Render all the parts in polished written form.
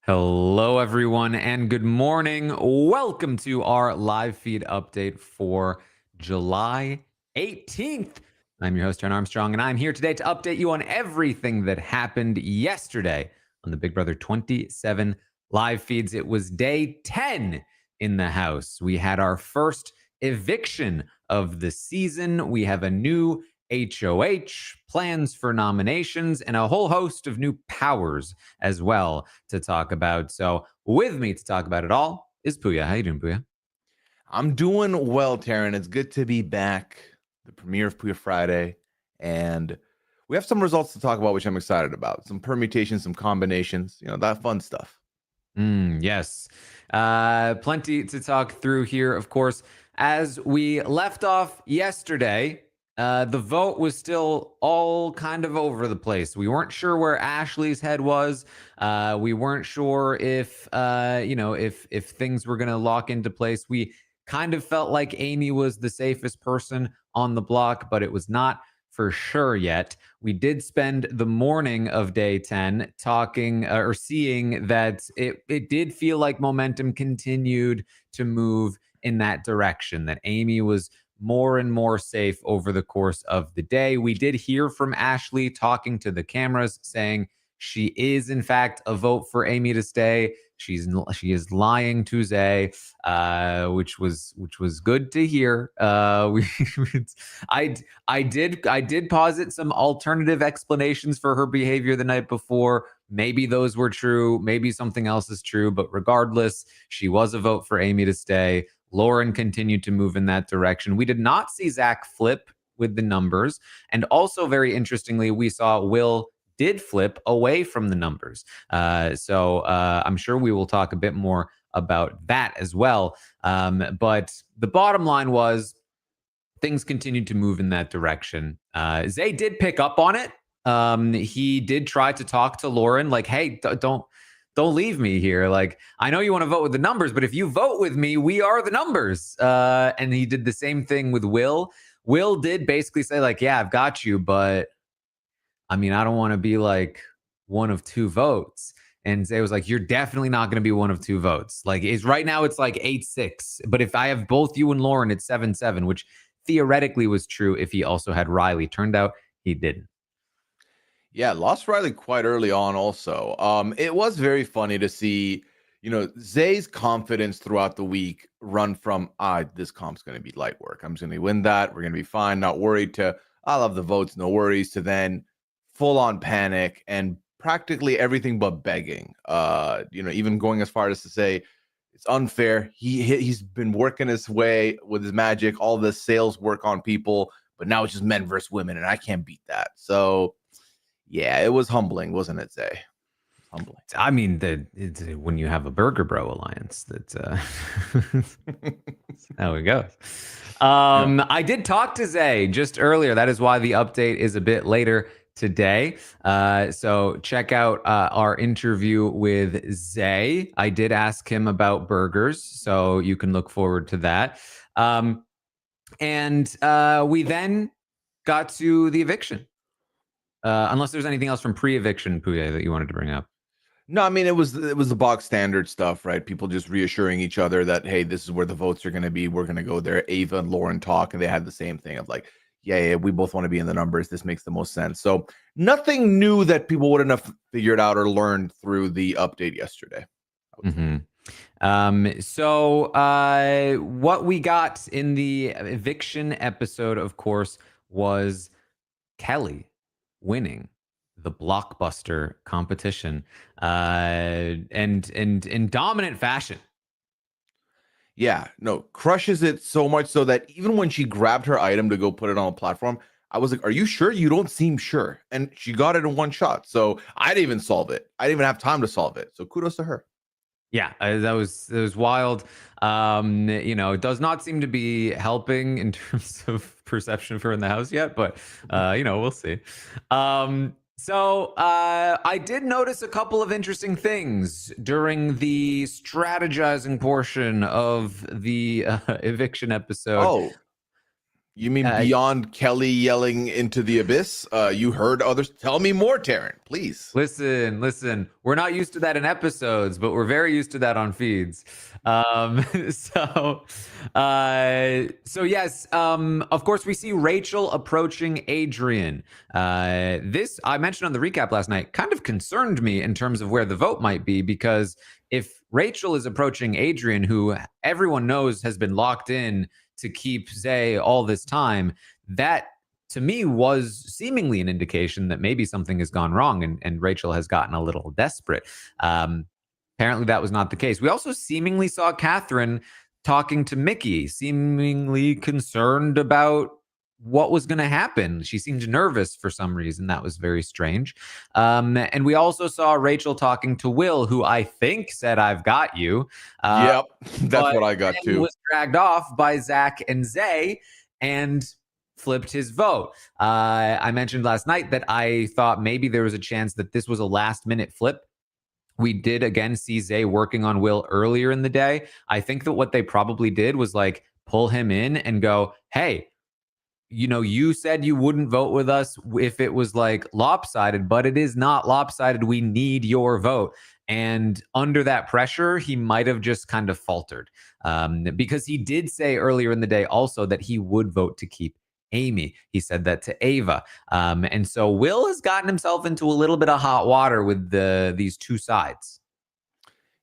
Hello, everyone, and good morning. Welcome to our live feed update for July 18th. I'm your host, Taran Armstrong, and I'm here today to update you on everything that happened yesterday on the Big Brother 27 live feeds. It was day 10 in the house. We had our first eviction of the season. We have a new HOH, plans for nominations, and a whole host of new powers as well to talk about. So with me to talk about it all is Pooya. How you doing, Pooya? I'm doing well, Taran. It's good to be back. The premiere of Pooya Friday. And we have some results to talk about, which I'm excited about. Some permutations, some combinations, that fun stuff. Yes. Plenty to talk through here, of course. As we left off yesterday, the vote was still all kind of over the place. We weren't sure where Ashley's head was. We weren't sure if if things were going to lock into place. We kind of felt like Amy was the safest person on the block, but it was not for sure yet. We did spend the morning of day 10 talking or seeing that it did feel like momentum continued to move in that direction, that Amy was more and more safe over the course of the day. We did hear from Ashley talking to the cameras saying she is in fact a vote for Amy to stay. She is lying to Zay, which was good to hear. I did posit some alternative explanations for her behavior the night before. Maybe those were true. Maybe something else is true. But regardless, she was a vote for Amy to stay. Lauren continued to move in that direction. We did not see Zach flip with the numbers. And also, very interestingly, we saw Will did flip away from the numbers. So I'm sure we will talk a bit more about that as well. But the bottom line was things continued to move in that direction. Zay did pick up on it. He did try to talk to Lauren like, hey, don't leave me here. Like, I know you want to vote with the numbers, but if you vote with me, we are the numbers. And he did the same thing with Will. Will did basically say like, yeah, I've got you, but I mean, I don't want to be like one of two votes. And Zay was like, you're definitely not going to be one of two votes. Like, right now it's like 8-6. But if I have both you and Lauren, it's 7-7, which theoretically was true if he also had Riley. Turned out he didn't. Yeah, lost Riley quite early on also. It was very funny to see, Zay's confidence throughout the week run from, this comp's going to be light work. I'm just going to win that. We're going to be fine. Not worried to, I love the votes, no worries, to then full on panic and practically everything but begging. Even going as far as to say it's unfair. He's been working his way with his magic, all this sales work on people, but now it's just men versus women, and I can't beat that. So yeah, it was humbling, wasn't it, Zay? Humbling. I mean, when you have a Burger Bro alliance, that's how it goes. Yeah. I did talk to Zay just earlier. That is why the update is a bit later today. So check out our interview with Zay. I did ask him about burgers, so you can look forward to that. And we then got to the eviction. Unless there's anything else from pre-eviction, Pooya, that you wanted to bring up. No, I mean it was the box standard stuff, right? People just reassuring each other that, hey, this is where the votes are going to be. We're going to go there. Ava and Lauren talk, and they had the same thing of like, yeah, we both want to be in the numbers. This makes the most sense. So nothing new that people wouldn't have figured out or learned through the update yesterday. So what we got in the eviction episode, of course, was Kelley winning the blockbuster competition, and in dominant fashion. Yeah, no, crushes it so much so that even when she grabbed her item to go put it on a platform, I was like, are you sure? You don't seem sure. And she got it in one shot. So I didn't even solve it. I didn't even have time to solve it. So kudos to her. Yeah, that was wild. It does not seem to be helping in terms of perception of her in the house yet, but we'll see. So I did notice a couple of interesting things during the strategizing portion of the eviction episode. Oh, You mean beyond Kelley yelling into the abyss? You heard others. Tell me more, Taran, please. Listen. We're not used to that in episodes, but we're very used to that on feeds. So yes. Of course, we see Rachel approaching Adrian. This I mentioned on the recap last night kind of concerned me in terms of where the vote might be, because if Rachel is approaching Adrian, who everyone knows has been locked in to keep Zay all this time, that to me was seemingly an indication that maybe something has gone wrong and Rachel has gotten a little desperate. Apparently that was not the case. We also seemingly saw Catherine talking to Mickey, seemingly concerned about what was going to happen. She seemed nervous for some reason. That was very strange. And we also saw Rachel talking to Will, who I think said, "I've got you." Yep, that's what I got too. Was dragged off by Zach and Zay and flipped his vote. I mentioned last night that I thought maybe there was a chance that this was a last-minute flip. We did again see Zay working on Will earlier in the day. I think that what they probably did was like pull him in and go, "Hey, you know, you said you wouldn't vote with us if it was like lopsided, but it is not lopsided. We need your vote." And under that pressure, he might have just kind of faltered, because he did say earlier in the day also that he would vote to keep Amy. He said that to Ava. And so Will has gotten himself into a little bit of hot water with these two sides.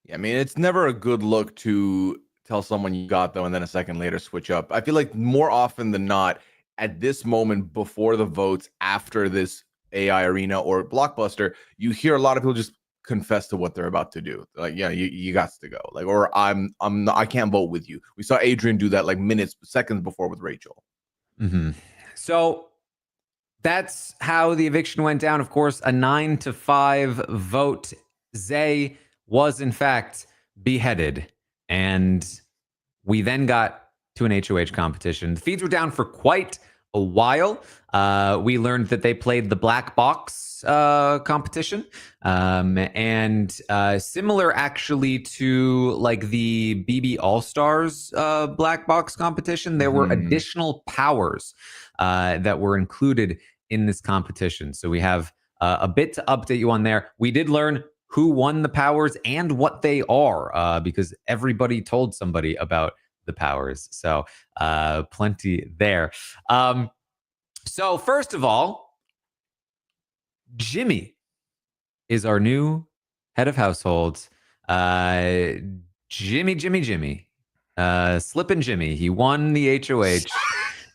Yeah, I mean, it's never a good look to tell someone you got them and then a second later switch up. I feel like more often than not, at this moment before the votes, after this AI arena or blockbuster, you hear a lot of people just confess to what they're about to do. Like, yeah, you got to go. Like, or I can't vote with you. We saw Adrian do that like seconds before with Rachel. Mm-hmm. So that's how the eviction went down. Of course, a 9-5 vote. Zay was in fact beheaded, and we then got to an HOH competition. The feeds were down for quite a while. We learned that they played the black box competition, and similar actually to like the BB All-Stars black box competition. There were additional powers that were included in this competition. So we have a bit to update you on there. We did learn who won the powers and what they are, because everybody told somebody about the powers. So plenty there. So first of all, Jimmy is our new head of households. Jimmy. Slippin' Jimmy. He won the HOH.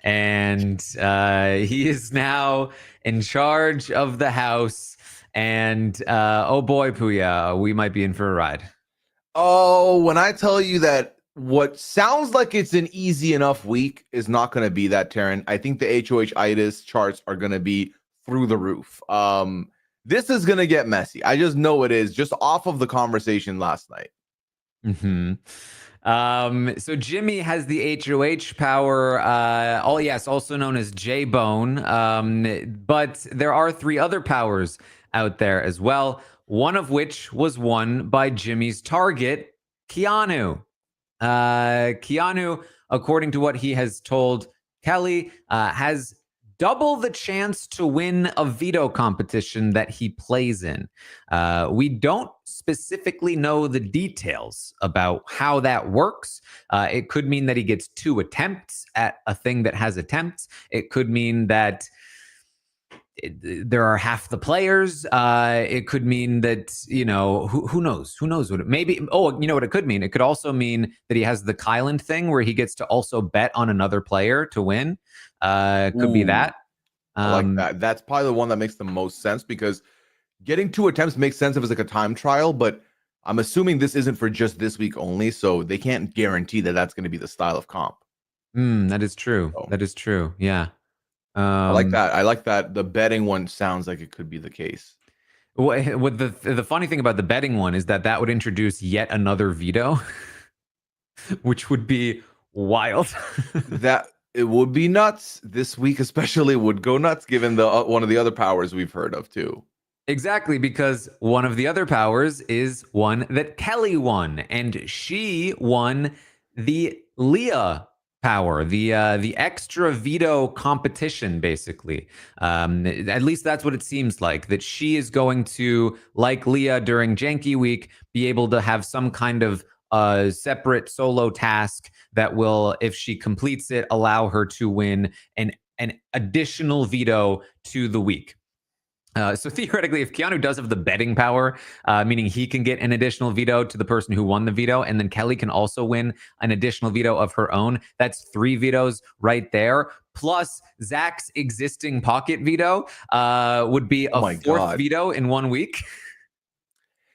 And he is now in charge of the house. And oh boy, Pooya, we might be in for a ride. Oh, when I tell you that what sounds like it's an easy enough week is not going to be that, Taran. I think the HOH-itis charts are going to be through the roof. This is going to get messy. I just know it is, just off of the conversation last night. So Jimmy has the HOH power, also known as J-Bone. But there are 3 other powers out there as well, one of which was won by Jimmy's target, Keanu. Keanu, according to what he has told Kelley, has double the chance to win a veto competition that he plays in. We don't specifically know the details about how that works. It could mean that he gets 2 attempts at a thing that has attempts. It could mean that there are half the players. It could mean that, you know, who knows? Who knows what it maybe? Oh, you know what it could mean? It could also mean that he has the Kylan thing where he gets to also bet on another player to win. Could be that. I like that. That's probably the one that makes the most sense, because getting 2 attempts makes sense if it's like a time trial, but I'm assuming this isn't for just this week only, so they can't guarantee that that's going to be the style of comp. That is true. So, that is true. Yeah. I like that. I like that. The betting one sounds like it could be the case. What the funny thing about the betting one is that would introduce yet another veto, which would be wild. That it would be nuts. This week especially would go nuts, given the one of the other powers we've heard of too. Exactly, because one of the other powers is one that Kelley won, and she won the Leah power, the extra veto competition, basically. At least that's what it seems like, that she is going to, like Leah during Janky Week, be able to have some kind of separate solo task that will, if she completes it, allow her to win an additional veto to the week. So theoretically, if Keanu does have the betting power, meaning he can get an additional veto to the person who won the veto, and then Kelley can also win an additional veto of her own, that's 3 vetoes right there. Plus Zach's existing pocket veto would be a 4th veto in 1 week.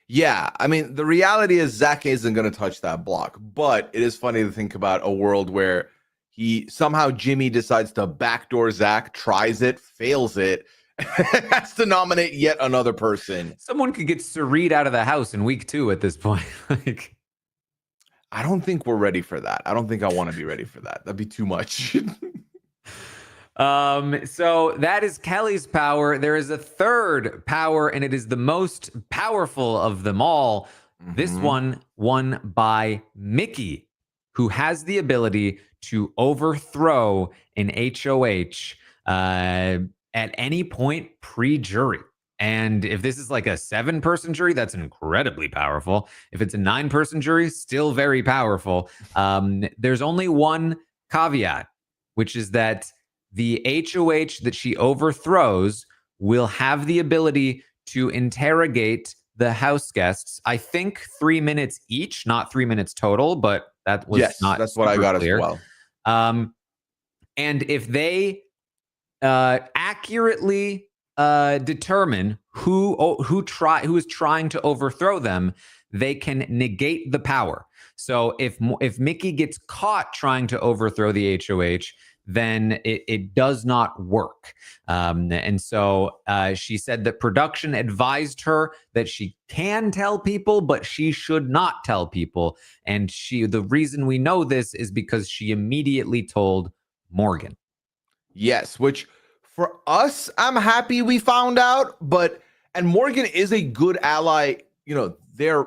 Yeah, I mean, the reality is Zach isn't going to touch that block, but it is funny to think about a world where Jimmy decides to backdoor Zach, tries it, fails it, has to nominate yet another person. Someone could get Sareed out of the house in week 2 at this point. Like, I don't think we're ready for that. I don't think I want to be ready for that. That'd be too much. So that is Kelley's power. There is a third power, and it is the most powerful of them all. Mm-hmm. This one won by Mickey, who has the ability to overthrow an HOH at any point pre-jury. And if this is like a 7-person jury, that's incredibly powerful. If it's a 9-person jury, still very powerful. There's only one caveat, which is that the HOH that she overthrows will have the ability to interrogate the house guests. I think 3 minutes each, not 3 minutes total, but that was not that's what I got clear. As well. And if they accurately determine who is trying to overthrow them, they can negate the power. So if Mickey gets caught trying to overthrow the HOH, then it does not work. And so she said that production advised her that she can tell people, but she should not tell people. And the reason we know this is because she immediately told Morgan. Yes, which for us, I'm happy we found out, and Morgan is a good ally. You know, they're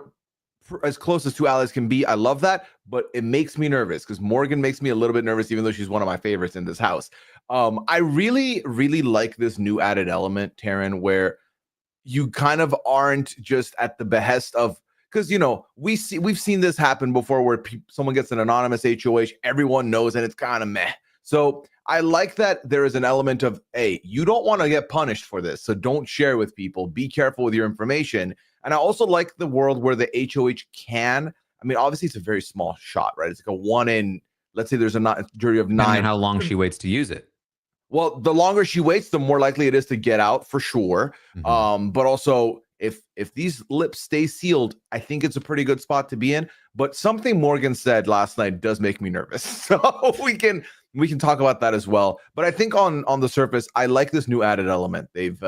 as close as 2 allies can be. I love that, but it makes me nervous because Morgan makes me a little bit nervous, even though she's one of my favorites in this house. I really, really like this new added element, Taran, where you kind of aren't just at the behest of, because, you know, we've seen this happen before where someone gets an anonymous HOH, everyone knows, and it's kind of meh. So I like that there is an element of, hey, you don't want to get punished for this, so don't share with people. Be careful with your information. And I also like the world where the HOH can, I mean, obviously it's a very small shot, right? It's like a 1 in, let's say there's a jury of 9. Depending on how long she waits to use it. Well, the longer she waits, the more likely it is to get out for sure. Mm-hmm. But also, if these lips stay sealed, I think it's a pretty good spot to be in. But something Morgan said last night does make me nervous. So we can talk about that as well. But I think on the surface, I like this new added element they've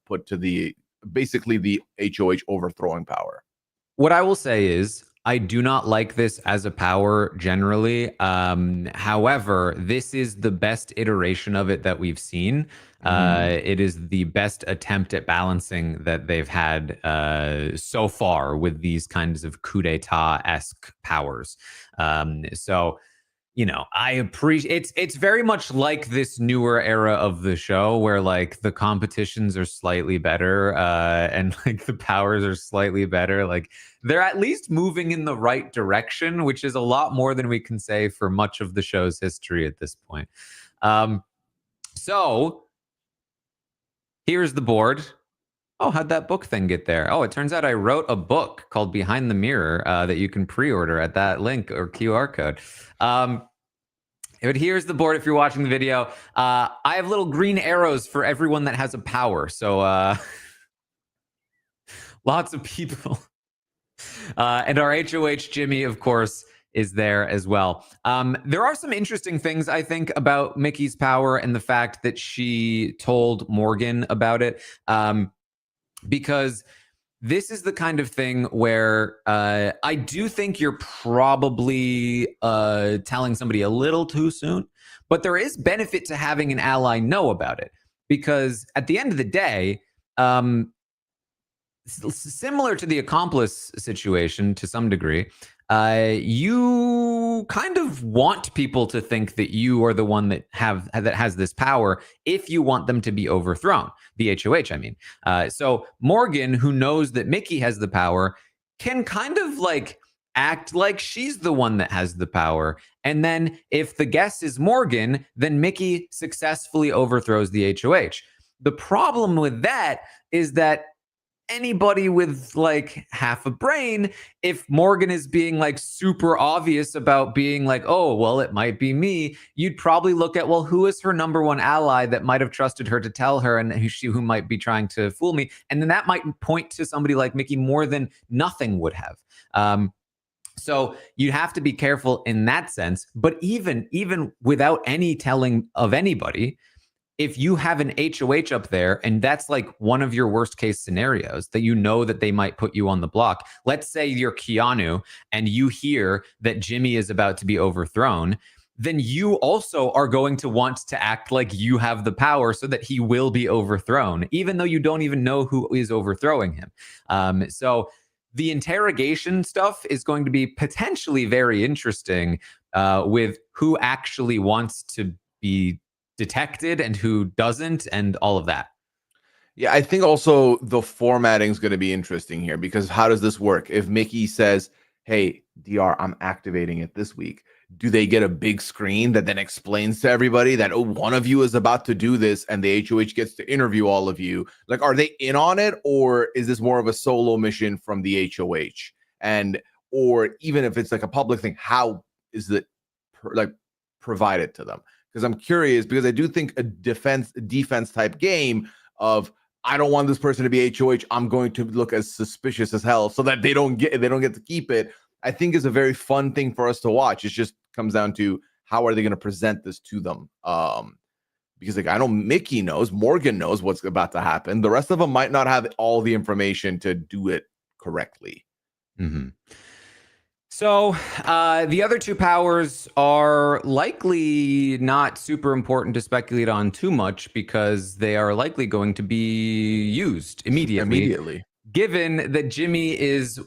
put to basically the HOH overthrowing power. What I will say is, I do not like this as a power generally. However, this is the best iteration of it that we've seen. It is the best attempt at balancing that they've had so far with these kinds of coup d'etat-esque powers. So, you know, I appreciate it's very much like this newer era of the show where like the competitions are slightly better and like the powers are slightly better. Like they're at least moving in the right direction, which is a lot more than we can say for much of the show's history at this point. So here's the board. Oh, how'd that book thing get there? Oh, it turns out I wrote a book called Behind the Mirror that you can pre-order at that link or QR code. But here's the board if you're watching the video. I have little green arrows for everyone that has a power. So lots of people. And our HOH Jimmy, of course, is there as well. There are some interesting things, I think, about Mickey's power and the fact that she told Morgan about it. Because this is the kind of thing where I do think you're probably telling somebody a little too soon, but there is benefit to having an ally know about it. Because at the end of the day, similar to the accomplice situation to some degree, you kind of want people to think that you are the one that has this power if you want them to be overthrown. The HOH, I mean. So Morgan, who knows that Mickey has the power, can kind of like act like she's the one that has the power. And then if the guess is Morgan, then Mickey successfully overthrows the HOH. The problem with that is that anybody with like half a brain, if Morgan is being like super obvious about being like, oh, well, it might be me, you'd probably look at, well, who is her number one ally that might have trusted her to tell her and who might be trying to fool me? And then that might point to somebody like Mickey more than nothing would have. So you have to be careful in that sense. But even without any telling of anybody, if you have an HOH up there and that's like one of your worst case scenarios that you know that they might put you on the block, let's say you're Keanu and you hear that Jimmy is about to be overthrown, then you also are going to want to act like you have the power so that he will be overthrown, even though you don't even know who is overthrowing him. So the interrogation stuff is going to be potentially very interesting with who actually wants to be detected and who doesn't and all of that. Yeah, I think also the formatting is going to be interesting here because how does this work? If Mickey says, hey, DR, I'm activating it this week, do they get a big screen that then explains to everybody that, oh, one of you is about to do this and the HOH gets to interview all of you? Like, are they in on it, or is this more of a solo mission from the HOH? And, or even if it's like a public thing, how is it provided to them? Because I'm curious, because I do think a defense type game of, I don't want this person to be HOH, I'm going to look as suspicious as hell so that they don't get to keep it, I think is a very fun thing for us to watch. It just comes down to how are they going to present this to them? Because like I know Mickey knows, Morgan knows what's about to happen. The rest of them might not have all the information to do it correctly. Mm-hmm. So the other two powers are likely not super important to speculate on too much because they are likely going to be used immediately. Given that Jimmy is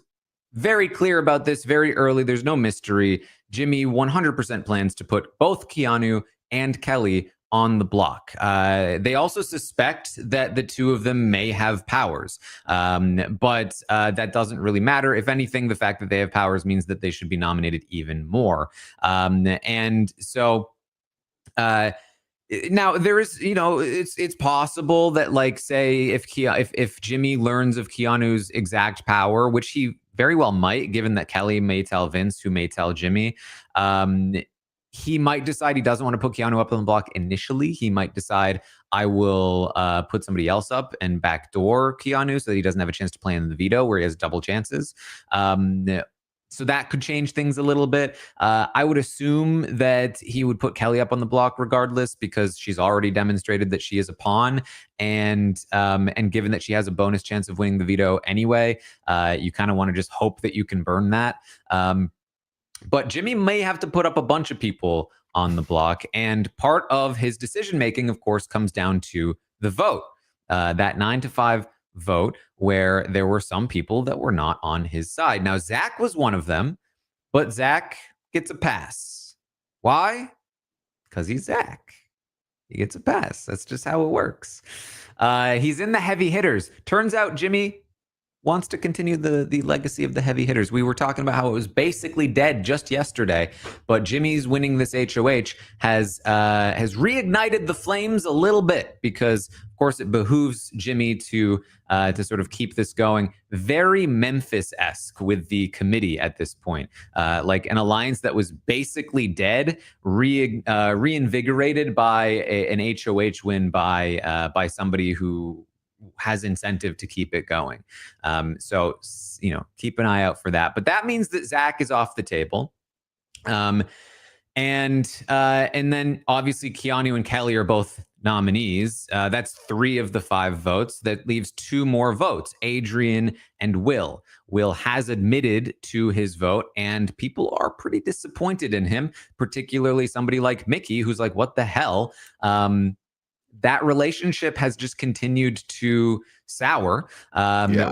very clear about this very early, there's no mystery. Jimmy 100% plans to put both Keanu and Kelley on the block. They also suspect that the two of them may have powers, but that doesn't really matter. If anything, the fact that they have powers means that they should be nominated even more. And so now there is, it's possible that, like, say if Jimmy learns of Keanu's exact power, which he very well might, given that Kelley may tell Vince, who may tell Jimmy, he might decide he doesn't want to put Keanu up on the block initially. He might decide, I will put somebody else up and backdoor Keanu so that he doesn't have a chance to play in the veto where he has double chances. So that could change things a little bit. I would assume that he would put Kelley up on the block regardless because she's already demonstrated that she is a pawn. And given that she has a bonus chance of winning the veto anyway, you kind of want to just hope that you can burn that. But Jimmy may have to put up a bunch of people on the block. And part of his decision-making, of course, comes down to the vote, that 9-5 vote where there were some people that were not on his side. Now, Zach was one of them, but Zach gets a pass. Why? Because he's Zach. He gets a pass. That's just how it works. He's in the heavy hitters. Turns out Jimmy wants to continue the legacy of the heavy hitters. We were talking about how it was basically dead just yesterday, but Jimmy's winning this HOH has reignited the flames a little bit because, of course, it behooves Jimmy to sort of keep this going. Very Memphis-esque with the committee at this point, like an alliance that was basically dead, reinvigorated by an HOH win by somebody who has incentive to keep it going. So, keep an eye out for that. But that means that Zach is off the table. And then obviously Keanu and Kelley are both nominees. That's 3 of the 5 votes. That leaves 2 more votes, Adrian and Will. Will has admitted to his vote, and people are pretty disappointed in him, particularly somebody like Mickey, who's like, what the hell? that relationship has just continued to sour,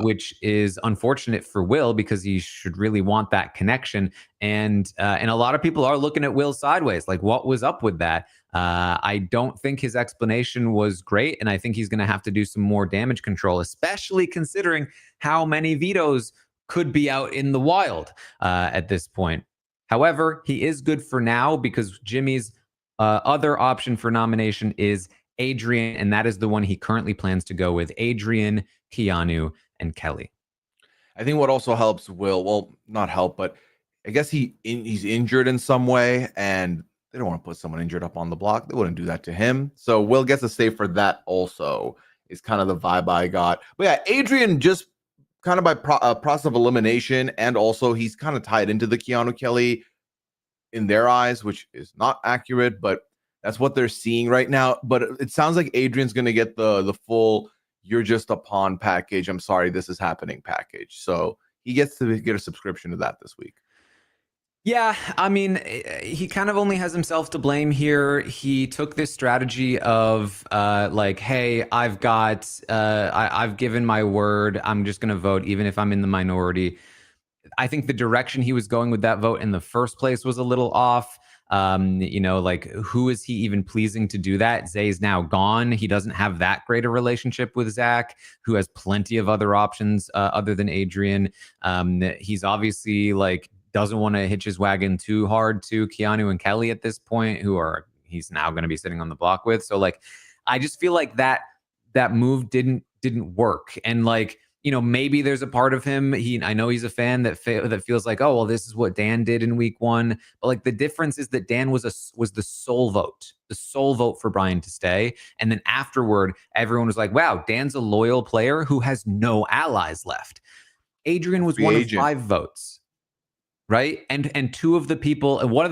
which is unfortunate for Will because he should really want that connection. And a lot of people are looking at Will sideways, like what was up with that? I don't think his explanation was great, and I think he's going to have to do some more damage control, especially considering how many vetoes could be out in the wild at this point. However, he is good for now because Jimmy's other option for nomination is Adrian, and that is the one he currently plans to go with: Adrian, Keanu, and Kelley. I think what also helps Will, well, not help, but I guess he's injured in some way, and they don't want to put someone injured up on the block. They wouldn't do that to him. So Will gets a save for that also, is kind of the vibe I got. But yeah, Adrian, just kind of by process of elimination, and also he's kind of tied into the Keanu Kelley in their eyes, which is not accurate, but that's what they're seeing right now. But it sounds like Adrian's going to get the full "you're just a pawn" package. I'm sorry, this is happening package. So he gets to get a subscription to that this week. Yeah, I mean, he kind of only has himself to blame here. He took this strategy of like, hey, I've given my word. I'm just going to vote even if I'm in the minority. I think the direction he was going with that vote in the first place was a little off. Like, who is he even pleasing to do that? Zay's now gone. He doesn't have that great a relationship with Zach, who has plenty of other options other than Adrian. He's obviously like doesn't want to hitch his wagon too hard to Keanu and Kelley at this point, he's now going to be sitting on the block with. So like, I just feel like that move didn't work. And like, maybe there's a part of him. I know he's a fan that feels like, oh, well, this is what Dan did in week 1. But like the difference is that Dan was the sole vote for Brian to stay. And then afterward, everyone was like, wow, Dan's a loyal player who has no allies left. Adrian was one of 5 votes. Right. And one of the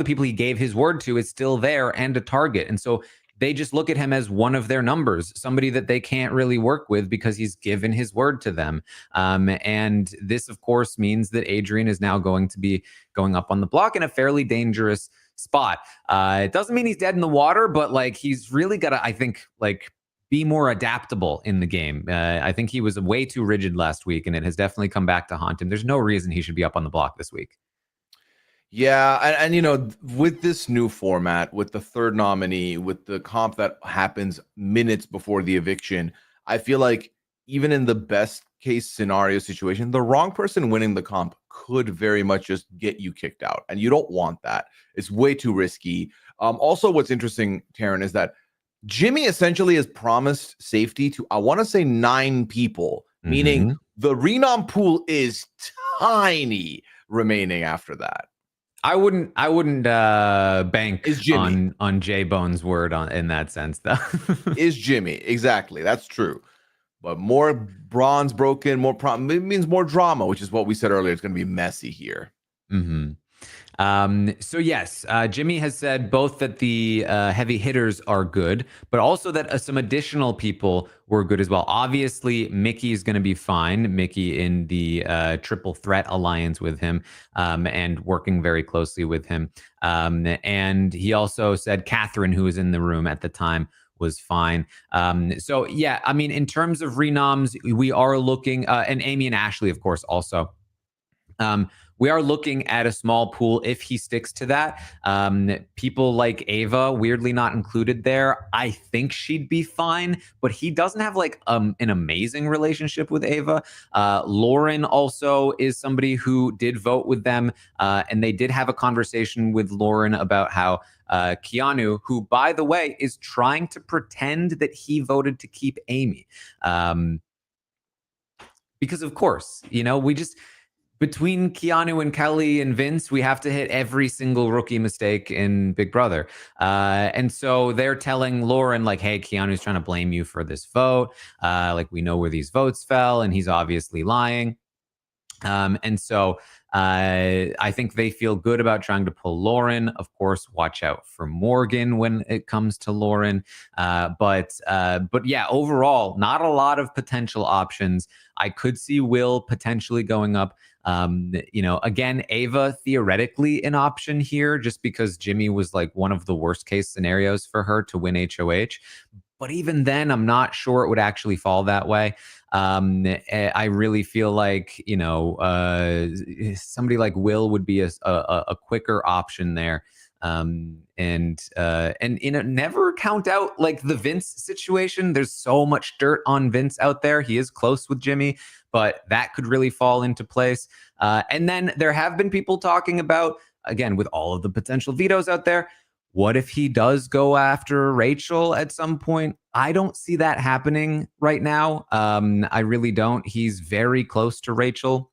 people he gave his word to is still there and a target. And so they just look at him as one of their numbers, somebody that they can't really work with because he's given his word to them. And this, of course, means that Adrian is now going to be going up on the block in a fairly dangerous spot. It doesn't mean he's dead in the water, but like he's really got to, I think, like be more adaptable in the game. I think he was way too rigid last week, and it has definitely come back to haunt him. There's no reason he should be up on the block this week. Yeah, and with this new format, with the third nominee, with the comp that happens minutes before the eviction, I feel like even in the best case scenario situation, the wrong person winning the comp could very much just get you kicked out, and you don't want that. It's way too risky. Also, what's interesting, Taran, is that Jimmy essentially has promised safety to, I want to say, 9 people, meaning the renom pool is tiny remaining after that. I wouldn't bank on J Bone's word in that sense, though. Is Jimmy, exactly. That's true. But more bronze broken, it means more drama, which is what we said earlier. It's going to be messy here. So yes, Jimmy has said both that the heavy hitters are good, but also that some additional people were good as well. Obviously, Mickey is going to be fine. Mickey in the triple threat alliance with him and working very closely with him. And he also said Catherine, who was in the room at the time, was fine. So yeah, I mean, in terms of renoms, we are looking, and Amy and Ashley, of course, also. We are looking at a small pool if he sticks to that. People like Ava, weirdly not included there. I think she'd be fine, but he doesn't have like an amazing relationship with Ava. Lauren also is somebody who did vote with them, and they did have a conversation with Lauren about how Keanu, who, by the way, is trying to pretend that he voted to keep Amy. Because, of course, we just... Between Keanu and Kelley and Vince, we have to hit every single rookie mistake in Big Brother. And so they're telling Lauren, like, hey, Keanu's trying to blame you for this vote. Like, we know where these votes fell, and he's obviously lying. And so I think they feel good about trying to pull Lauren. Of course, watch out for Morgan when it comes to Lauren. But yeah, overall, not a lot of potential options. I could see Will potentially going up. Again, Ava theoretically an option here, just because Jimmy was like one of the worst case scenarios for her to win HOH. But even then, I'm not sure it would actually fall that way. I really feel like, somebody like Will would be a quicker option there. And never count out like the Vince situation. There's so much dirt on Vince out there. He is close with Jimmy, but that could really fall into place. And then there have been people talking about, again, with all of the potential vetoes out there, what if he does go after Rachel at some point? I don't see that happening right now. I really don't. He's very close to Rachel.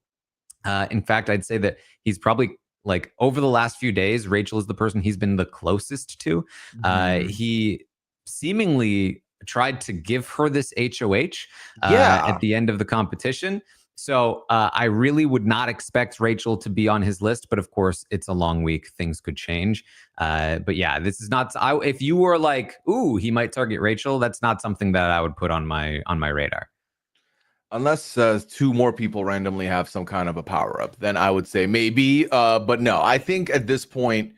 In fact, I'd say that he's probably, like, over the last few days, Rachel is the person he's been the closest to. He seemingly tried to give her this HOH at the end of the competition. So I really would not expect Rachel to be on his list, but of course it's a long week. Things could change. But yeah, this is not. If you were like, "Ooh, he might target Rachel," that's not something that I would put on my radar. Unless two more people randomly have some kind of a power up, then I would say maybe. But no, I think at this point,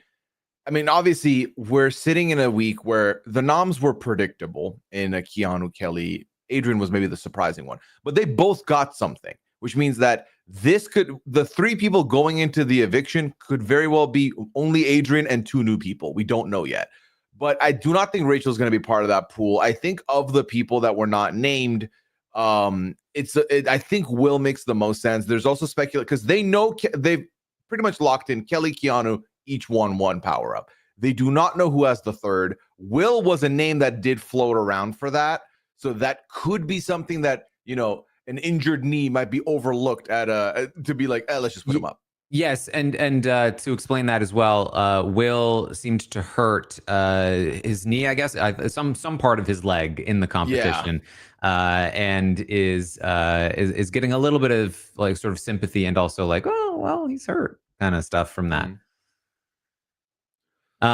I mean, obviously, we're sitting in a week where the noms were predictable in a Keanu, Kelley. Adrian was maybe the surprising one, but they both got something, which means that the three people going into the eviction could very well be only Adrian and two new people. We don't know yet. But I do not think Rachel's going to be part of that pool. I think of the people that were not named, I think Will makes the most sense. There's also speculation because they've pretty much locked in Kelley, Keanu, each one power up. They do not know who has the third. Will was a name that did float around for that. So that could be something that, an injured knee might be overlooked to be like, let's just put him up. Yes, and to explain that as well, Will seemed to hurt his knee, I guess, some part of his leg in the competition, and is getting a little bit of like sort of sympathy and also like, oh well, he's hurt kind of stuff from that.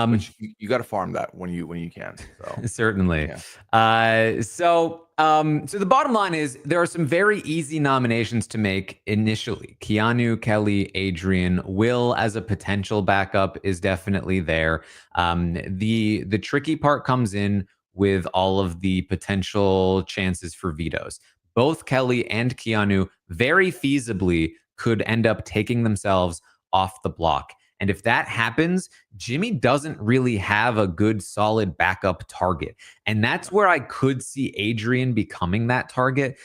Which you got to farm that when you can. So. Certainly. Yeah. So the bottom line is there are some very easy nominations to make initially. Keanu, Kelley, Adrian, Will as a potential backup is definitely there. The tricky part comes in with all of the potential chances for vetoes. Both Kelley and Keanu very feasibly could end up taking themselves off the block. And if that happens, Jimmy doesn't really have a good, solid backup target. And that's where I could see Adrian becoming that target,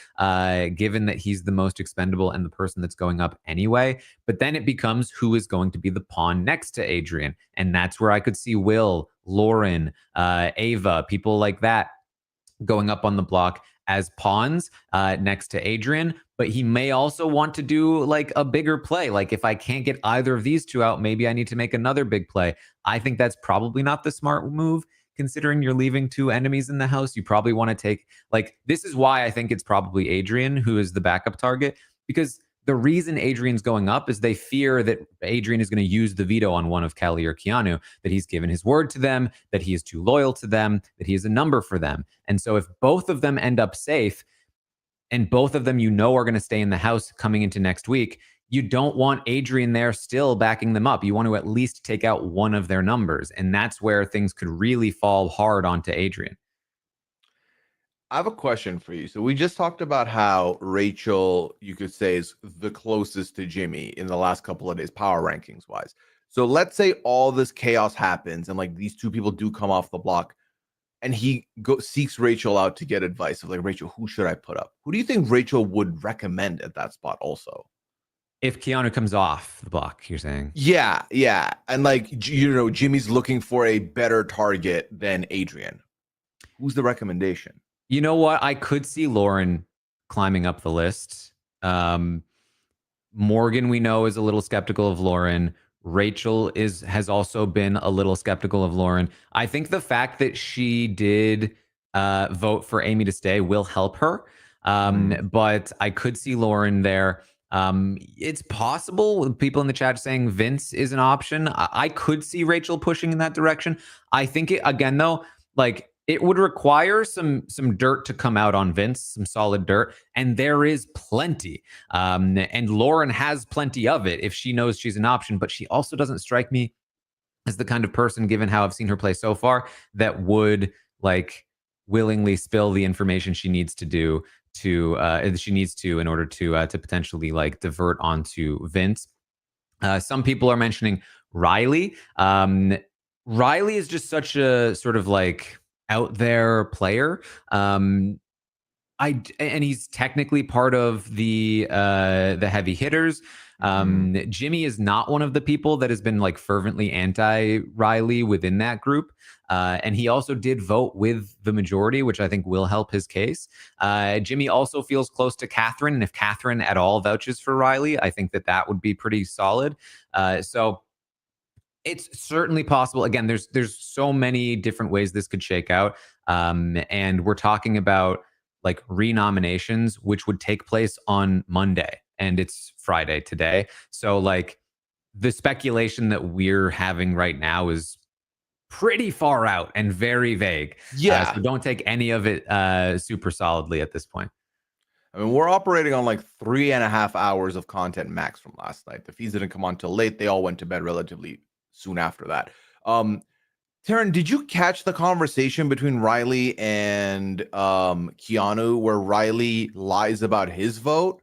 given that he's the most expendable and the person that's going up anyway. But then it becomes who is going to be the pawn next to Adrian. And that's where I could see Will, Lauren, Ava, people like that going up on the block as pawns next to Adrian. But he may also want to do like a bigger play. Like if I can't get either of these two out, maybe I need to make another big play. I think that's probably not the smart move, considering you're leaving two enemies in the house. You probably want to take, like, this is why I think it's probably Adrian who is the backup target, because the reason Adrian's going up is they fear that Adrian is going to use the veto on one of Kelley or Keanu, that he's given his word to them, that he is too loyal to them, that he is a number for them. And so if both of them end up safe, and both of them, are going to stay in the house coming into next week, you don't want Adrian there still backing them up. You want to at least take out one of their numbers. And that's where things could really fall hard onto Adrian. I have a question for you. So we just talked about how Rachel, you could say, is the closest to Jimmy in the last couple of days, power rankings wise. So let's say all this chaos happens and like these two people do come off the block, and he seeks Rachel out to get advice of like, Rachel, who should I put up? Who do you think Rachel would recommend at that spot also? If Keanu comes off the block, you're saying? Yeah. And like, Jimmy's looking for a better target than Adrian. Who's the recommendation? You know what? I could see Lauren climbing up the list. Morgan, we know, is a little skeptical of Lauren. Rachel has also been a little skeptical of Lauren. I think the fact that she did vote for Amy to stay will help her. But I could see Lauren there. It's possible, people in the chat saying Vince is an option. I could see Rachel pushing in that direction. I think again, though, like, it would require some dirt to come out on Vince, some solid dirt, and there is plenty. And Lauren has plenty of it if she knows she's an option, but she also doesn't strike me as the kind of person, given how I've seen her play so far, that would like willingly spill the information she needs to in order to potentially like divert onto Vince. Some people are mentioning Riley. Riley is just such a sort of like out there player. And he's technically part of the heavy hitters. Jimmy is not one of the people that has been like fervently anti-Riley within that group. And he also did vote with the majority, which I think will help his case. Jimmy also feels close to Catherine. And if Catherine at all vouches for Riley, I think that would be pretty solid. So it's certainly possible. Again, there's so many different ways this could shake out. And we're talking about like renominations, which would take place on Monday, and it's Friday today. So like the speculation that we're having right now is pretty far out and very vague. Yeah. So don't take any of it super solidly at this point. I mean, we're operating on like 3.5 hours of content max from last night. The feeds didn't come on till late. They all went to bed relatively soon after that. Taran, did you catch the conversation between Riley and Keanu where Riley lies about his vote?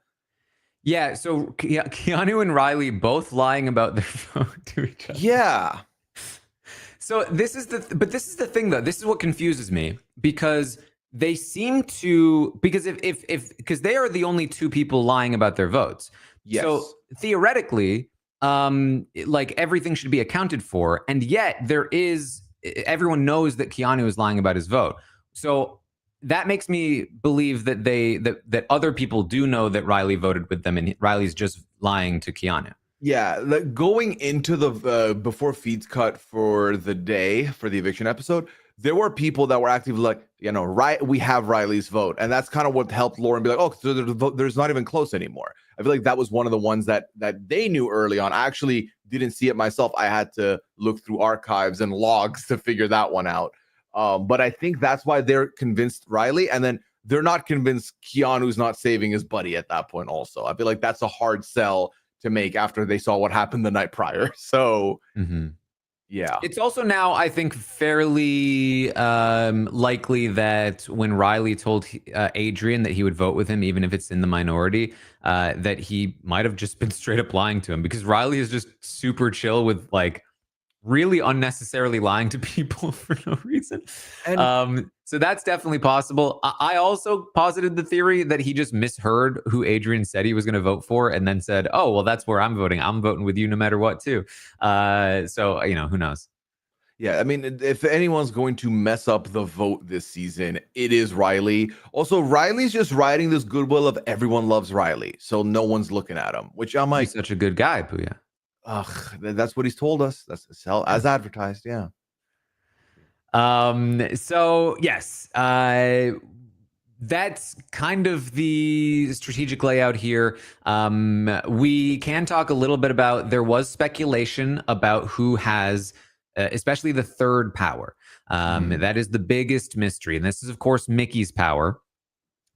Yeah, so Keanu and Riley both lying about their vote to each other. Yeah. So this is the thing though. This is what confuses me, because they seem to, because because they are the only two people lying about their votes. Yes. So theoretically, like everything should be accounted for, and yet everyone knows that Keanu is lying about his vote. So that makes me believe that that other people do know that Riley voted with them, and Riley's just lying to Keanu. Yeah, like going into the before feeds cut for the day for the eviction episode, there were people that were actively like, we have Riley's vote, and that's kind of what helped Lauren be like, oh, so there's not even close anymore. I feel like that was one of the ones that they knew early on. I actually didn't see it myself. I had to look through archives and logs to figure that one out. But I think that's why they're convinced Riley, and then they're not convinced Keanu's not saving his buddy at that point. Also, I feel like that's a hard sell to make after they saw what happened the night prior. So, yeah. It's also now, I think, fairly likely that when Riley told Adrian that he would vote with him, even if it's in the minority, that he might have just been straight up lying to him, because Riley is just super chill with like really unnecessarily lying to people for no reason. And so that's definitely possible. I also posited the theory that he just misheard who Adrian said he was going to vote for, and then said, oh, well, that's where I'm voting. I'm voting with you no matter what, too. So, who knows? Yeah, I mean, if anyone's going to mess up the vote this season, it is Riley. Also, Riley's just riding this goodwill of everyone loves Riley, so no one's looking at him, which I'm like, he's such a good guy, Pooya. That's what he's told us. That's as advertised. Yeah. So yes, that's kind of the strategic layout here. We can talk a little bit about, there was speculation about who has, especially the third power. That is the biggest mystery. And this is, of course, Mickey's power.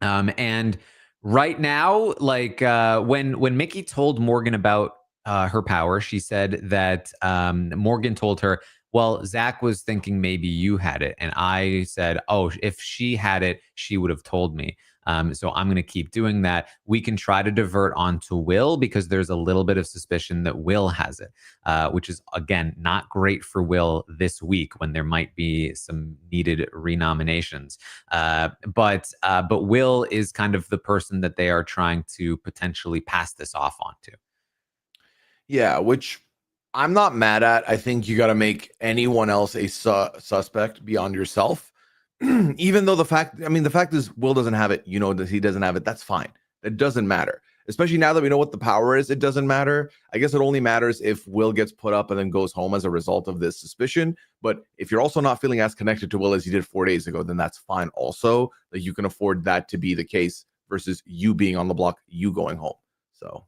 And right now, like when Mickey told Morgan about her power, she said that Morgan told her, well, Zach was thinking maybe you had it. And I said, oh, if she had it, she would have told me. So I'm going to keep doing that. We can try to divert onto Will, because there's a little bit of suspicion that Will has it, which is, again, not great for Will this week when there might be some needed renominations. But Will is kind of the person that they are trying to potentially pass this off onto. Yeah, which I'm not mad at. I think you got to make anyone else a suspect beyond yourself. Even though the fact is Will doesn't have it, that he doesn't have it. That's fine. It doesn't matter. Especially now that we know what the power is, it doesn't matter. I guess it only matters if Will gets put up and then goes home as a result of this suspicion. But if you're also not feeling as connected to Will as you did 4 days ago, then that's fine also. That you can afford that to be the case versus you being on the block, you going home. So,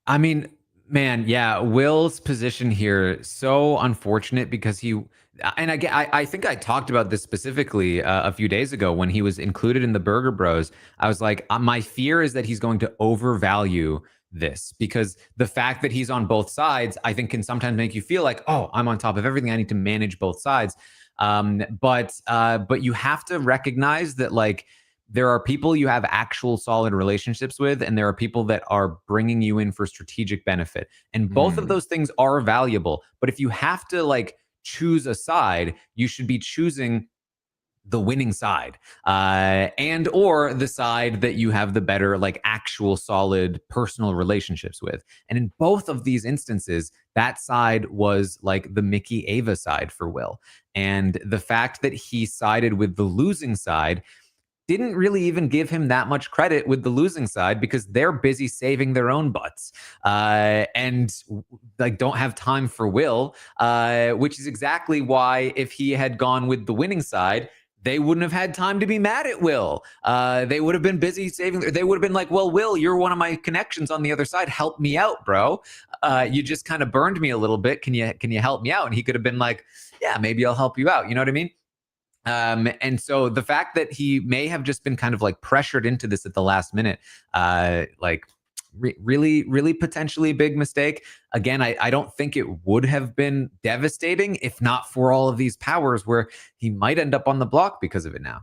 I mean, man, yeah, Will's position here, so unfortunate, because I think I talked about this specifically a few days ago when he was included in the Burger Bros. I was like, my fear is that he's going to overvalue this, because the fact that he's on both sides, I think, can sometimes make you feel like, oh, I'm on top of everything. I need to manage both sides. But you have to recognize that like there are people you have actual solid relationships with, and there are people that are bringing you in for strategic benefit. And both of those things are valuable. But if you have to like choose a side, you should be choosing the winning side, and or the side that you have the better like actual solid personal relationships with. And in both of these instances, that side was like the Mickey Ava side for Will. And the fact that he sided with the losing side didn't really even give him that much credit with the losing side, because they're busy saving their own butts, and like don't have time for Will, which is exactly why if he had gone with the winning side, they wouldn't have had time to be mad at Will. They would have been busy saving. They would have been like, well, Will, you're one of my connections on the other side. Help me out, bro. You just kind of burned me a little bit. Can you help me out? And he could have been like, yeah, maybe I'll help you out. You know what I mean? And so the fact that he may have just been kind of like pressured into this at the last minute, really potentially big mistake. Again, I don't think it would have been devastating if not for all of these powers where he might end up on the block because of it now.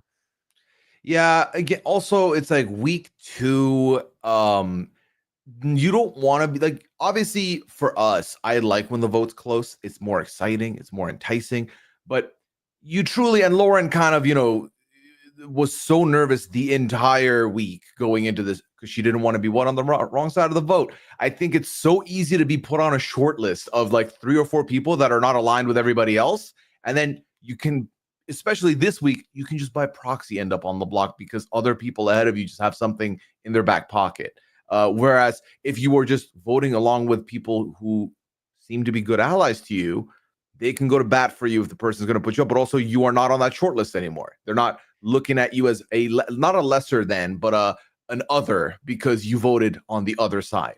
Yeah, again, also it's like week 2. You don't want to be like, obviously for us, I like when the vote's close. It's more exciting, it's more enticing, but you truly, and Lauren kind of, was so nervous the entire week going into this because she didn't want to be on the wrong side of the vote. I think it's so easy to be put on a short list of like 3 or 4 people that are not aligned with everybody else. And then you can, especially this week, you can just by proxy end up on the block because other people ahead of you just have something in their back pocket. Whereas if you were just voting along with people who seem to be good allies to you, they can go to bat for you if the person's going to put you up, but also you are not on that short list anymore. They're not looking at you as not a lesser than, but an other because you voted on the other side.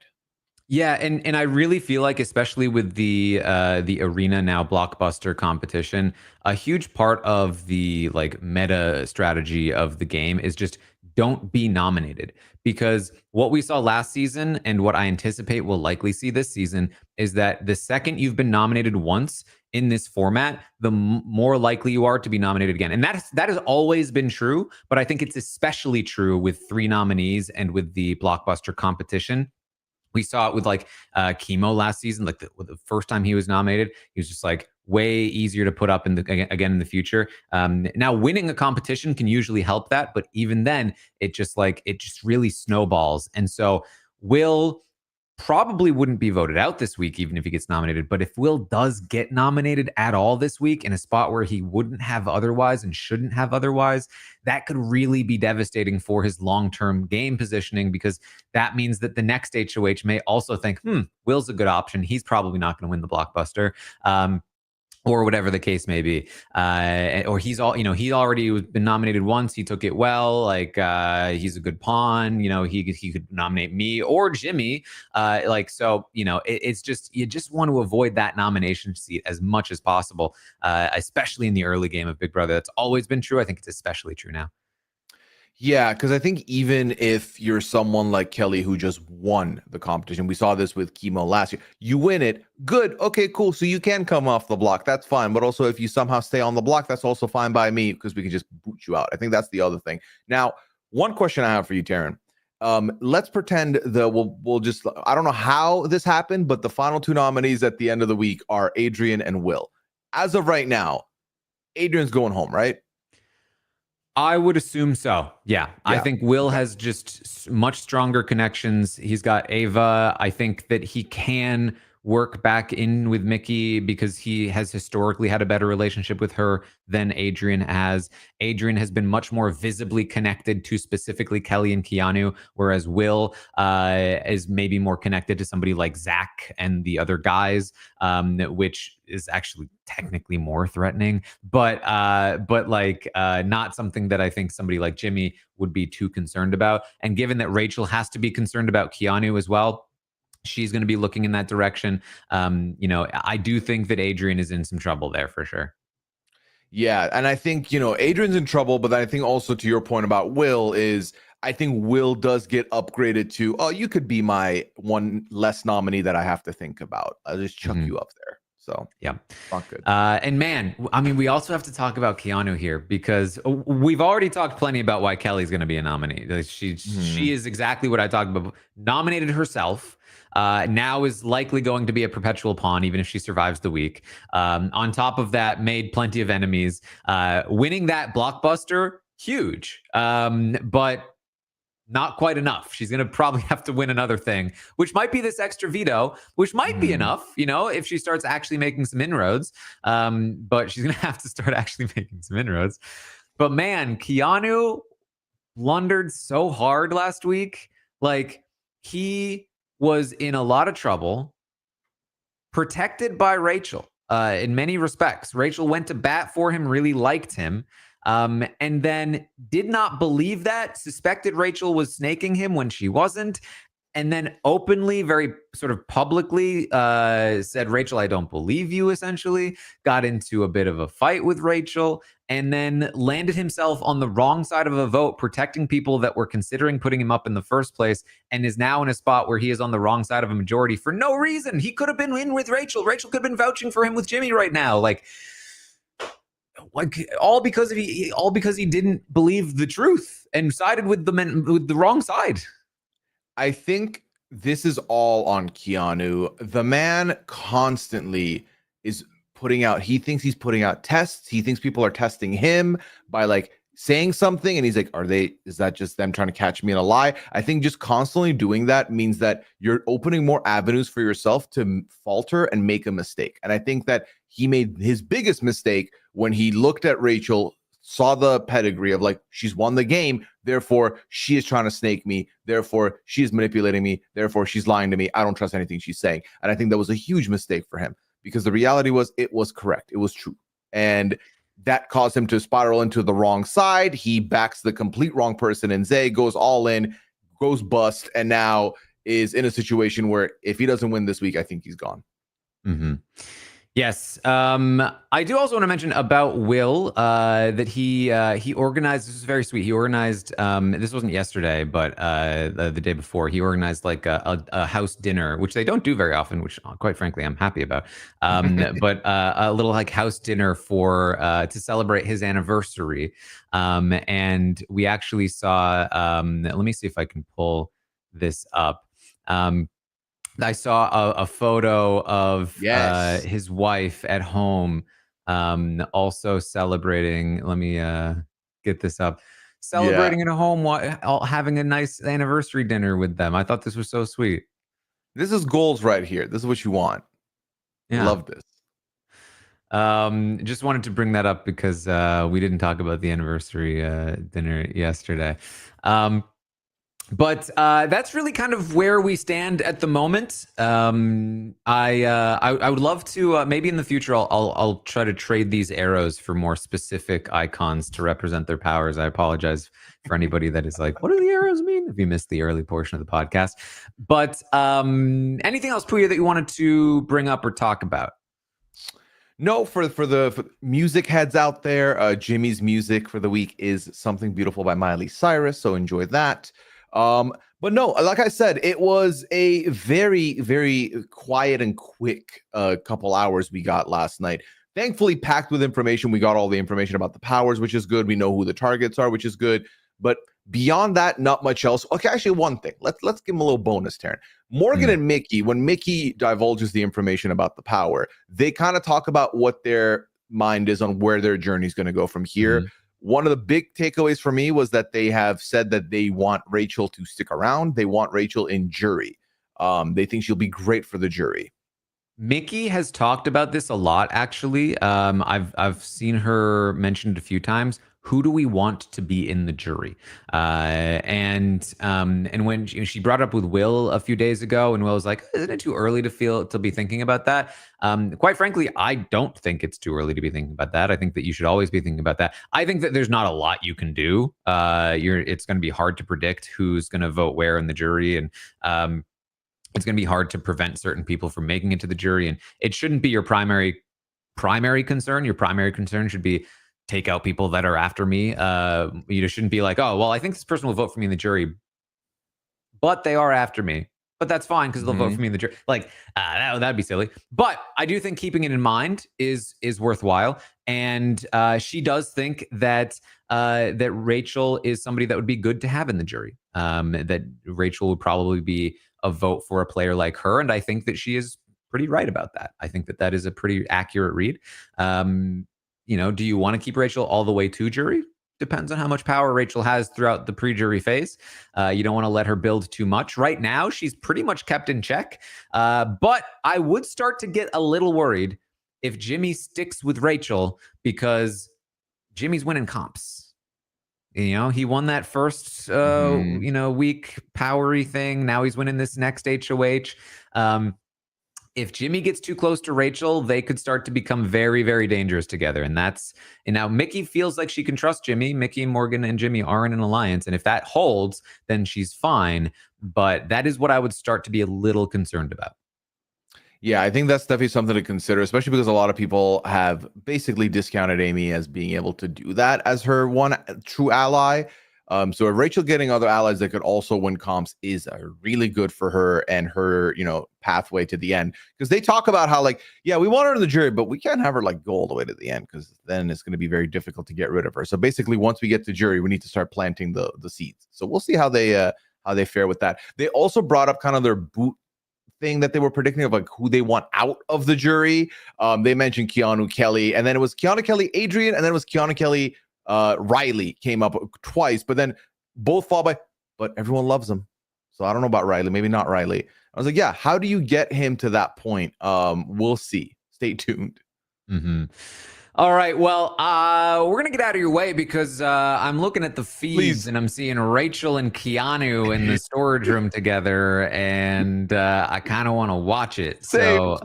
Yeah, and I really feel like, especially with the arena now blockbuster competition, a huge part of the like meta strategy of the game is just don't be nominated. Because what we saw last season and what I anticipate we'll likely see this season is that the second you've been nominated once in this format, the more likely you are to be nominated again. And that has always been true, but I think it's especially true with 3 nominees and with the blockbuster competition. We saw it with like Chemo last season, like the first time he was nominated, he was just like way easier to put up again in the future. Now winning a competition can usually help that, but even then it just really snowballs. And so Will probably wouldn't be voted out this week, even if he gets nominated. But if Will does get nominated at all this week in a spot where he wouldn't have otherwise and shouldn't have otherwise, that could really be devastating for his long-term game positioning, because that means that the next HOH may also think, Will's a good option. He's probably not going to win the blockbuster. Or whatever the case may be, or he's already been nominated once. He took it well. Like he's a good pawn. He could nominate me or Jimmy. It's just, you just want to avoid that nomination seat as much as possible, especially in the early game of Big Brother. That's always been true. I think it's especially true now. Yeah, because I think even if you're someone like Kelley who just won the competition, we saw this with Chemo last year, you win it, good, okay, cool, so you can come off the block, that's fine. But also if you somehow stay on the block, that's also fine by me, because we can just boot you out. I think that's the other thing. Now, one question I have for you, Taran. Let's pretend that we'll just, I don't know how this happened, but the final 2 nominees at the end of the week are Adrian and Will. As of right now, Adrian's going home, right? I would assume so. Yeah. I think Will has just much stronger connections. He's got Ava. I think that he can work back in with Mickey because he has historically had a better relationship with her than Adrian has. Adrian has been much more visibly connected to specifically Kelley and Keanu, whereas Will is maybe more connected to somebody like Zach and the other guys, which is actually technically more threatening, but not something that I think somebody like Jimmy would be too concerned about. And given that Rachel has to be concerned about Keanu as well, she's going to be looking in that direction. I do think that Adrian is in some trouble there for sure. Yeah, and I think, Adrian's in trouble, but I think also to your point about Will is, I think Will does get upgraded to, oh, you could be my one less nominee that I have to think about. I'll just chuck you up there. So yeah, not good. And man, I mean, we also have to talk about Keanu here because we've already talked plenty about why Kelly's going to be a nominee. Like, she is exactly what I talked about. Nominated herself. Now is likely going to be a perpetual pawn, even if she survives the week. On top of that, made plenty of enemies. Winning that blockbuster, huge. But not quite enough. She's going to probably have to win another thing, which might be this extra veto, which might be enough, you know, if she starts actually making some inroads. But she's going to have to start actually making some inroads. But man, Keanu blundered so hard last week. Like, he was in a lot of trouble, protected by Rachel in many respects. Rachel went to bat for him, really liked him. And then did not believe that, suspected Rachel was snaking him when she wasn't, and then openly, very sort of publicly said, Rachel, I don't believe you, essentially. Got into a bit of a fight with Rachel, and then landed himself on the wrong side of a vote, protecting people that were considering putting him up in the first place, and is now in a spot where he is on the wrong side of a majority for no reason. He could have been in with Rachel. Rachel could have been vouching for him with Jimmy right now. Like all because he didn't believe the truth and sided with the wrong side. I think this is all on Keanu. The man constantly is he thinks he's putting out tests. He thinks people are testing him by like saying something, and he's like, is that just them trying to catch me in a lie? I think just constantly doing that means that you're opening more avenues for yourself to falter and make a mistake. And I think that he made his biggest mistake when he looked at Rachel, saw the pedigree of like, she's won the game, therefore she is trying to snake me, therefore she is manipulating me, therefore she's lying to me. I don't trust anything she's saying. And I think that was a huge mistake for him, because the reality was it was correct. It was true. And that caused him to spiral into the wrong side. He backs the complete wrong person, and Zay goes all in, goes bust, and now is in a situation where if he doesn't win this week, I think he's gone. Mm-hmm. Yes. I do also want to mention about Will that he organized. This was very sweet. He organized. This wasn't yesterday, but the day before, he organized like a house dinner, which they don't do very often. Which, quite frankly, I'm happy about. But a little like house dinner for to celebrate his anniversary. And we actually saw. Let me see if I can pull this up. I saw a photo of his wife at home, also celebrating. Let me get this up. Celebrating at home, having a nice anniversary dinner with them. I thought this was so sweet. This is goals right here. This is what you want. Yeah. Love this. Just wanted to bring that up because we didn't talk about the anniversary dinner yesterday. But that's really kind of where we stand at the moment. I would love to maybe in the future I'll try to trade these arrows for more specific icons to represent their powers. I apologize for anybody that is like, what do the arrows mean? If you missed the early portion of the podcast. But anything else, Pooya, that you wanted to bring up or talk about? No, for the music heads out there, Jimmy's music for the week is Something Beautiful by Miley Cyrus, so enjoy that. But no, like I said, it was a very, very quiet and quick couple hours we got last night. Thankfully packed with information. We got all the information about the powers, which is good. We know who the targets are, which is good. But beyond that, not much else. Okay, actually, one thing. Let's give him a little bonus, Taran. Morgan and Mickey, when Mickey divulges the information about the power, they kind of talk about what their mind is on where their journey is going to go from here. One of the big takeaways for me was that they have said that they want Rachel to stick around. They want Rachel in jury. They think she'll be great for the jury. Mickey has talked about this a lot, actually. I've seen her mentioned a few times. Who do we want to be in the jury? And when she brought it up with Will a few days ago, and Will was like, "Isn't it too early to be thinking about that?" Quite frankly, I don't think it's too early to be thinking about that. I think that you should always be thinking about that. I think that there's not a lot you can do. It's going to be hard to predict who's going to vote where in the jury, and it's going to be hard to prevent certain people from making it to the jury. And it shouldn't be your primary concern. Your primary concern should be take out people that are after me. You shouldn't be like, oh, well, I think this person will vote for me in the jury, but they are after me. but that's fine because they'll vote for me in the jury. Like that'd be silly. But I do think keeping it in mind is worthwhile. And she does think that that Rachel is somebody that would be good to have in the jury. That Rachel would probably be a vote for a player like her, and I think that she is pretty right about that. I think that is a pretty accurate read. Do you want to keep Rachel all the way to jury? Depends on how much power Rachel has throughout the pre-jury phase. You don't want to let her build too much. Right now, she's pretty much kept in check. But I would start to get a little worried if Jimmy sticks with Rachel, because Jimmy's winning comps. He won that first, weak powery thing. Now he's winning this next HOH. If Jimmy gets too close to Rachel, they could start to become very, very dangerous together. And now Mickey feels like she can trust Jimmy. Mickey, Morgan, and Jimmy are in an alliance. And if that holds, then she's fine. But that is what I would start to be a little concerned about. Yeah, I think that's definitely something to consider, especially because a lot of people have basically discounted Amy as being able to do that as her one true ally. So if Rachel getting other allies that could also win comps is really good for her and her, pathway to the end. Because they talk about how we want her in the jury, but we can't have her go all the way to the end, because then it's going to be very difficult to get rid of her. So basically, once we get to jury, we need to start planting the seeds. So we'll see how they fare with that. They also brought up kind of their boot thing that they were predicting of who they want out of the jury. They mentioned Keanu, Kelley, and then it was Keanu, Kelley, Adrian, and then it was Keanu, Kelley, Riley came up twice, but then both fall by, but everyone loves him. So I don't know about Riley, maybe not Riley. I was like, yeah, how do you get him to that point? We'll see. Stay tuned. All right. Well, we're going to get out of your way because I'm looking at the feeds and I'm seeing Rachel and Keanu in the storage room together, and I kind of want to watch it. Same,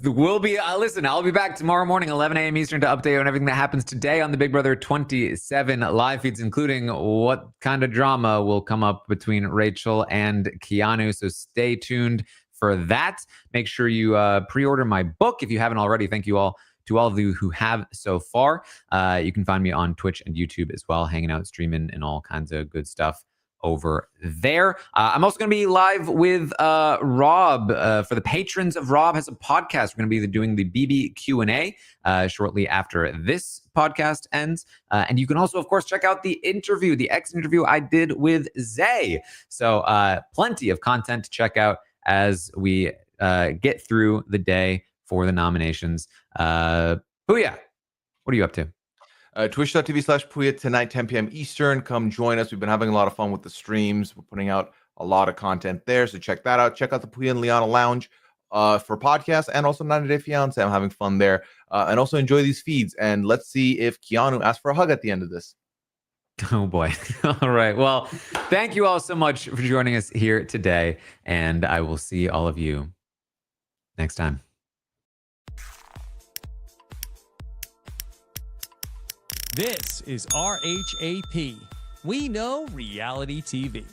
We'll be listen, I'll be back tomorrow morning 11 a.m. Eastern to update on everything that happens today on the Big Brother 27 live feeds, including what kind of drama will come up between Rachel and Keanu. So stay tuned for that. Make sure you pre-order my book if you haven't already. Thank you all to all of you who have so far. You can find me on Twitch and YouTube as well, hanging out, streaming, and all kinds of good stuff over there. I'm also going to be live with Rob. For the patrons of Rob has a podcast. We're going to be doing the BB Q&A shortly after this podcast ends. And you can also, of course, check out the exit interview I did with Zay. So plenty of content to check out as we get through the day for the nominations. Pooya, what are you up to? Twitch.tv/Pooya tonight, 10 p.m. Eastern. Come join us. We've been having a lot of fun with the streams. We're putting out a lot of content there, so check that out. Check out the Pooya and Liana Lounge for podcasts, and also 90 Day Fiance. I'm having fun there. And also enjoy these feeds. And let's see if Keanu asks for a hug at the end of this. Oh boy. All right. Well, thank you all so much for joining us here today, and I will see all of you next time. This is RHAP. We know reality TV.